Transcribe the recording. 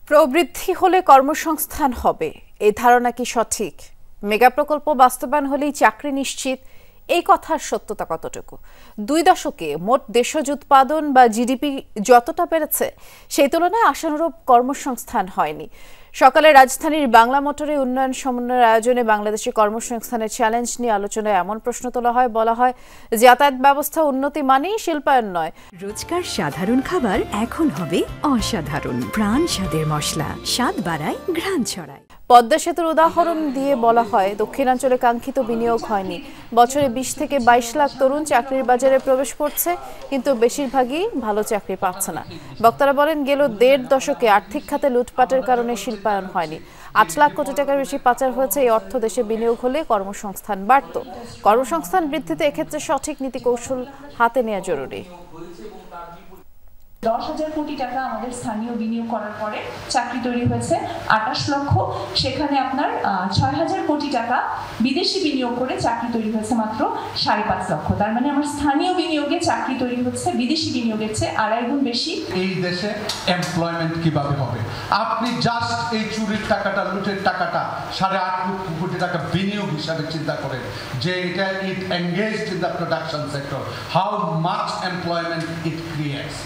প্রবৃদ্ধি হলে কর্মসংস্থান হবে, এই ধারণা কি সঠিক? মেগা প্রকল্প বাস্তবায়ন হলেই চাকরি নিশ্চিত, এই কথার সত্যতা কতটুকু? 2 দশকে মোট দেশজ উৎপাদন বা জিডিপি যতটা বেড়েছে সেই তুলনায় আশানুরূপ কর্মসংস্থান হয়নি। সকালে রাজধানীর বাংলা মোটরে উন্নয়ন সমন্বয়ের আয়োজনে বাংলাদেশে কর্মসংস্থানের চ্যালেঞ্জ নিয়ে আলোচনায় এমন প্রশ্ন তোলা হয়, বলা হয় যাতায়াত ব্যবস্থা উন্নতি মানেই শিল্পায়ন নয়। রোজকার সাধারণ খাবার এখন হবে অসাধারণ, প্রাণ স্বাদের মশলা, স্বাদ বাড়ায়, ঘ্রাণ ছড়ায়। পদ্মা সেতুর উদাহরণ দিয়ে বলা হয় দক্ষিণাঞ্চলে কাঙ্ক্ষিত বিনিয়োগ হয়নি। বছরে 20 থেকে 22 লাখ তরুণ চাকরির বাজারে প্রবেশ করছে, কিন্তু বেশিরভাগই ভালো চাকরি পাচ্ছে না। বক্তারা বলেন গেল 1.5 দশকে আর্থিক খাতে লুটপাটের কারণে শিল্পায়ন হয়নি। 8 লাখ কোটি টাকার বেশি পাচার হয়েছে। এই অর্থ দেশে বিনিয়োগ হলে কর্মসংস্থান বাড়ত। কর্মসংস্থান বৃদ্ধিতে এক্ষেত্রে সঠিক নীতি কৌশল হাতে নেওয়া জরুরি। 10,000 কোটি টাকা আমাদের স্থানীয় বিনিয়োগ করার পরে চাকরি তৈরি হয়েছে 28 লক্ষ। সেখানে আপনার 6,000 কোটি টাকা বিদেশি বিনিয়োগ করে চাকরি তৈরি হয়েছে মাত্র 5.5 লক্ষ। তার মানে আমার স্থানীয় বিনিয়োগে চাকরি তৈরি হচ্ছে বিদেশি বিনিয়োগের চেয়ে 2.5 গুণ বেশি। এই দেশে এমপ্লয়মেন্ট কিভাবে হবে? আপনি জাস্ট এই চুরির টাকাটা, লুটের টাকাটা 8.5 লক্ষ কোটি টাকা বিনিয়োগ হিসাবে চিন্তা করেন যে এটা it engaged in the production sector, how much employment it creates.